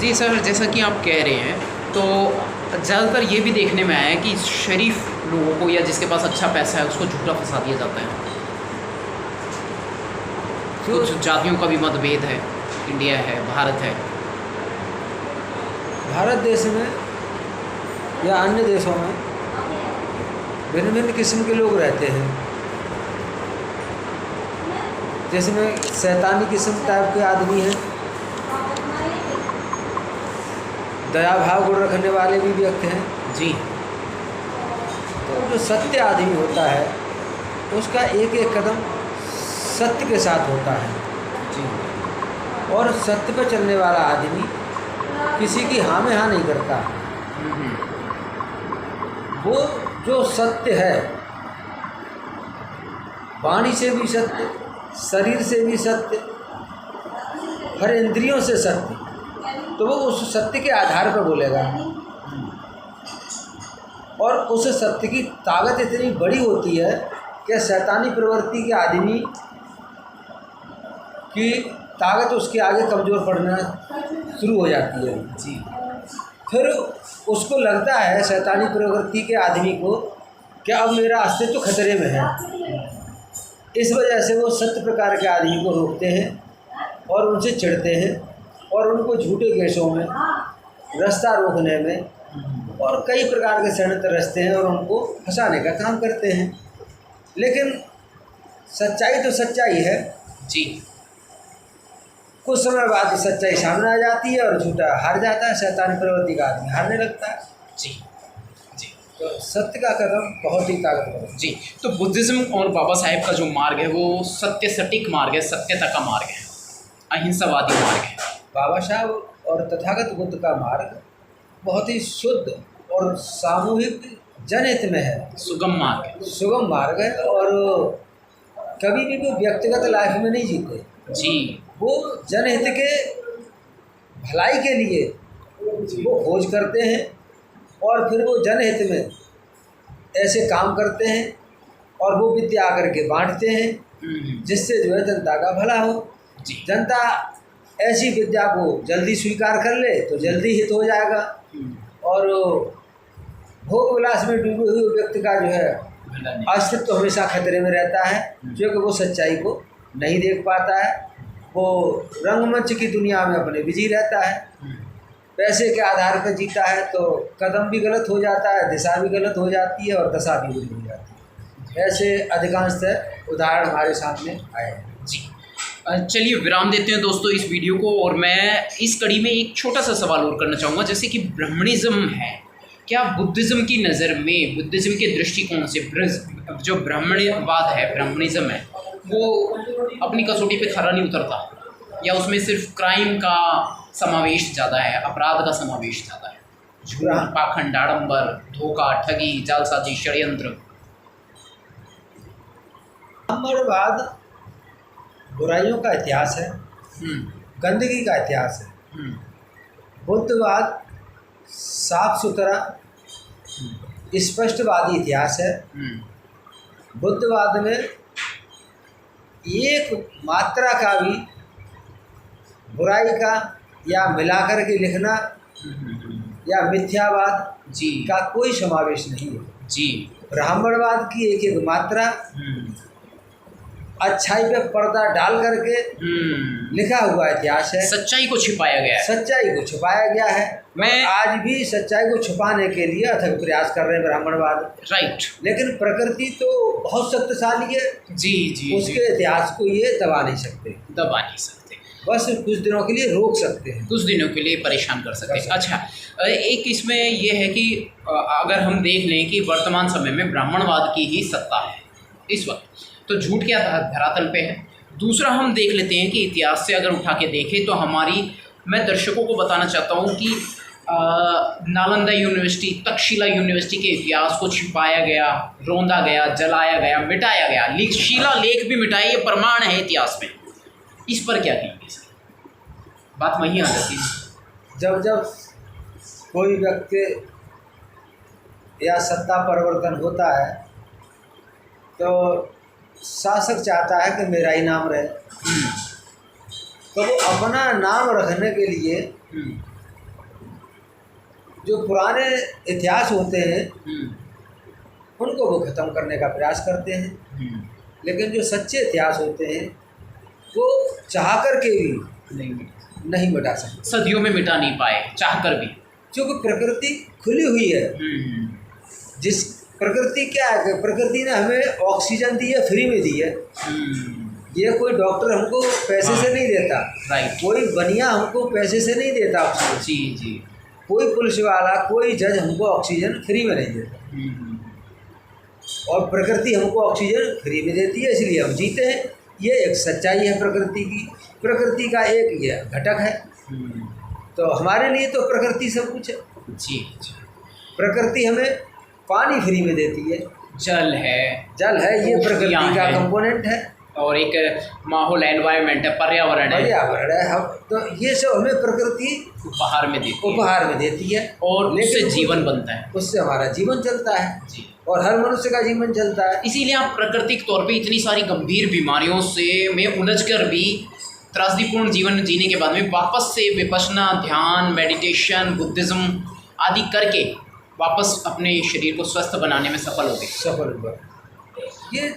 जी sir, जैसा कि आप कह रहे हैं तो ज़्यादातर ये भी देखने में आया है कि शरीफ लोगों को या जिसके पास अच्छा पैसा है उसको झूठा फंसा दिया जाता है। कुछ जातियों का भी मतभेद है, इंडिया है, भारत है। भारत देश में या अन्य देशों में भिन्न भिन्न किस्म के लोग रहते हैं, जिसमें शैतानी किस्म टाइप के आदमी हैं, दया भाव गुण रखने वाले भी व्यक्ति हैं जी। तो जो सत्य आदमी होता है उसका एक एक कदम सत्य के साथ होता है जी। और सत्य पर चलने वाला आदमी किसी की हाँ में हाँ नहीं करता। वो जो सत्य है, वाणी से भी सत्य, शरीर से भी सत्य, हर इंद्रियों से सत्य, तो वो उस सत्य के आधार पर बोलेगा। और उस सत्य की ताकत इतनी बड़ी होती है कि शैतानी प्रवृत्ति के आदमी की ताकत उसके आगे कमज़ोर पड़ना शुरू हो जाती है जी। फिर उसको लगता है शैतानी प्रवृत्ति के आदमी को कि अब मेरा अस्तित्व खतरे में है। इस वजह से वो सत्य प्रकार के आदमी को रोकते हैं और उनसे चिढ़ते हैं और उनको झूठे केसों में, रास्ता रोकने में और कई प्रकार के षड्यंत्र रचते हैं और उनको फंसाने का काम करते हैं। लेकिन सच्चाई तो सच्चाई है जी। कुछ समय बाद सच्चाई सामने आ जाती है और झूठा हार जाता है, शैतानी प्रवृत्ति का आदमी हारने लगता है। जी जी। तो सत्य का कदम बहुत ही ताकतवर है। जी। तो बुद्धिज़्म और बाबा साहेब का जो मार्ग है वो सत्य सटीक मार्ग है, सत्यता का मार्ग है, अहिंसावादी मार्ग है। बाबा साहब और तथागत बुद्ध का मार्ग बहुत ही शुद्ध और सामूहिक जनहित में है, सुगम मार्ग है। सुगम मार्ग है। और कभी भी वो व्यक्तिगत लाइफ में नहीं जीते जी। वो जनहित के भलाई के लिए वो खोज करते हैं और फिर वो जनहित में ऐसे काम करते हैं और वो विद्या आकर के बांटते हैं जिससे जो है जनता का भला हो। जी। जनता ऐसी विद्या को जल्दी स्वीकार कर ले तो जल्दी हित हो जाएगा और भोग विलास में डूबे हुए व्यक्ति का जो है अस्तित्व हमेशा खतरे में रहता है, क्योंकि वो सच्चाई को नहीं देख पाता है। वो रंगमंच की दुनिया में अपने बिजी रहता है, पैसे के आधार पर जीता है, तो कदम भी गलत हो जाता है, दिशा भी गलत हो जाती है और दशा भी बुरी हो जाती है। ऐसे अधिकांशतः उदाहरण हमारे सामने आए हैं। जी। चलिए विराम देते हैं दोस्तों इस वीडियो को, और मैं इस कड़ी में एक छोटा सा सवाल और करना चाहूँगा। जैसे कि ब्राह्मणिज्म है, क्या बुद्धिज़्म की नज़र में, बुद्धिज़्म के दृष्टिकोण से जो ब्राह्मणवाद है, ब्राह्मणिज्म है, वो अपनी कसौटी पे खरा नहीं उतरता, या उसमें सिर्फ क्राइम का समावेश ज़्यादा है, अपराध का समावेश ज़्यादा है, झूठ, पाखंड, आडंबर, धोखा, ठगी, जालसाजी, षड्यंत्र? ब्राह्मणवाद बुराइयों का इतिहास है, गंदगी का इतिहास है। बुद्धवाद साफ सुथरा स्पष्टवादी इतिहास है। बुद्धवाद में एक मात्रा का भी बुराई का या मिलाकर के लिखना या मिथ्यावाद जी का कोई समावेश नहीं है। जी। ब्राह्मणवाद की एक एक मात्रा अच्छाई पे पर्दा डाल करके लिखा हुआ इतिहास है। सच्चाई को छिपाया गया है। सच्चाई को छुपाया गया है। मैं आज भी सच्चाई को छुपाने के लिए अथक प्रयास कर रहे हैं ब्राह्मणवाद। राइट। लेकिन प्रकृति तो बहुत शक्तिशाली है। जी जी। उसके इतिहास को ये दबा नहीं सकते, दबा नहीं सकते, बस कुछ दिनों के लिए रोक सकते हैं, कुछ दिनों के लिए परेशान कर सकते हैं। अच्छा, एक इसमें यह है कि अगर हम देख लें कि वर्तमान समय में ब्राह्मणवाद की ही सत्ता है इस वक्त, तो झूठ क्या धरातल पे है। दूसरा हम देख लेते हैं कि इतिहास से अगर उठा के देखें तो मैं दर्शकों को बताना चाहता हूँ कि नालंदा यूनिवर्सिटी, तक्षशिला यूनिवर्सिटी के इतिहास को छिपाया गया, रोंदा गया, जलाया गया, मिटाया गया, शिला लेख भी मिटाए, ये प्रमाण है इतिहास में। इस पर क्या कहेंगे सर? बात वहीं आ जाती है। जब कोई व्यक्ति या सत्ता परिवर्तन होता है तो शासक चाहता है कि मेरा ही नाम रहे, तो वो अपना नाम रखने के लिए जो पुराने इतिहास होते हैं उनको वो ख़त्म करने का प्रयास करते हैं, लेकिन जो सच्चे इतिहास होते हैं वो चाह कर के भी नहीं मिटा सकते, सदियों में मिटा नहीं पाए चाह कर भी, क्योंकि प्रकृति खुली हुई है। जिस प्रकृति क्या है कि प्रकृति ने हमें ऑक्सीजन दी है, फ्री में दी है। ये कोई डॉक्टर हमको पैसे से नहीं देता, राइट, कोई बनिया हमको पैसे से नहीं देता ऑक्सीजन, जी जी, कोई पुलिस वाला कोई जज हमको ऑक्सीजन फ्री में नहीं देता, और प्रकृति हमको ऑक्सीजन फ्री में देती है, इसलिए हम जीते हैं। ये एक सच्चाई है प्रकृति की, प्रकृति का एक ये घटक है। तो हमारे लिए तो प्रकृति सब कुछ है जी। प्रकृति हमें पानी फ्री में देती है, जल है, ये प्रकृति का कंपोनेंट है, और एक माहौल एनवायरनमेंट है, पर्यावरण है। हम तो ये सब हमें प्रकृति उपहार में देती है, और उससे जीवन बनता है, उससे हमारा जीवन चलता है जी, और हर मनुष्य का जीवन चलता है। इसीलिए आप प्राकृतिक तौर पे इतनी सारी गंभीर बीमारियों में उलझकर भी त्रासदीपूर्ण जीवन जीने के बाद में वापस से विपश्यना, ध्यान, मेडिटेशन, बुद्धिज़्म आदि करके वापस अपने शरीर को स्वस्थ बनाने में सफल हो गए।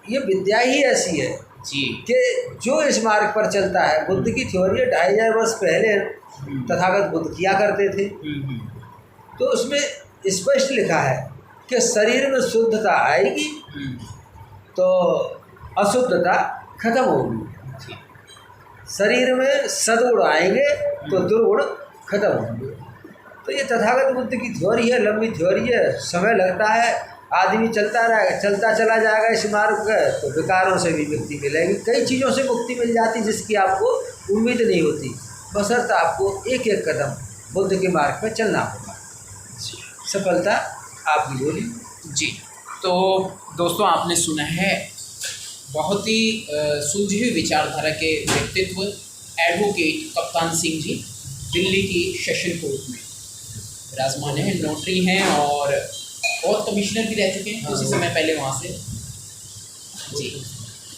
ये विद्या ही ऐसी है जी कि जो इस मार्ग पर चलता है। बुद्ध की थ्योरी 2500 वर्ष पहले तथागत बुद्ध किया करते थे, तो उसमें स्पष्ट लिखा है कि शरीर में शुद्धता आएगी तो अशुद्धता खत्म होगी, शरीर में सदगुण आएंगे तो दुर्गुण खत्म होंगे। तो ये तथागत बुद्ध की थ्योरी है, लंबी थ्योरी है, समय लगता है, आदमी चलता रहेगा, चलता चला जाएगा इस मार्ग पर, तो विकारों से भी मुक्ति मिलेगी, कई चीज़ों से मुक्ति मिल जाती जिसकी आपको उम्मीद नहीं होती, बशर्ते आपको एक एक कदम बुद्ध के मार्ग पर चलना होगा। सफलता आपकी बोली जी। तो दोस्तों, आपने सुना है बहुत ही सुलझी हुई विचारधारा के व्यक्तित्व एडवोकेट कप्तान सिंह जी, दिल्ली की सेशन कोर्ट में विराजमान हैं, नोटरी हैं और बहुत कमिश्नर भी रह चुके हैं कुछ समय पहले वहाँ से। जी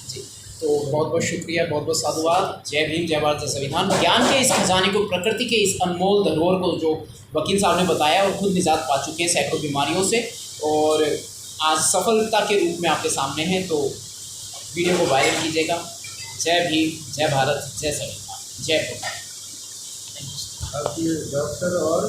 जी, तो बहुत बहुत शुक्रिया, बहुत बहुत साधुवाद। जय भीम, जय भारत, जय संविधान। ज्ञान के इस खजाने को, प्रकृति के इस अनमोल धरोहर को जो वकील साहब ने बताया, और खुद निजात पा चुके हैं सैकड़ों बीमारियों से, और आज सफलता के रूप में आपके सामने हैं। तो वीडियो को वायरल कीजिएगा। जय भीम, जय भारत, जय संविधान, जय भारत। आपकी डॉक्टर और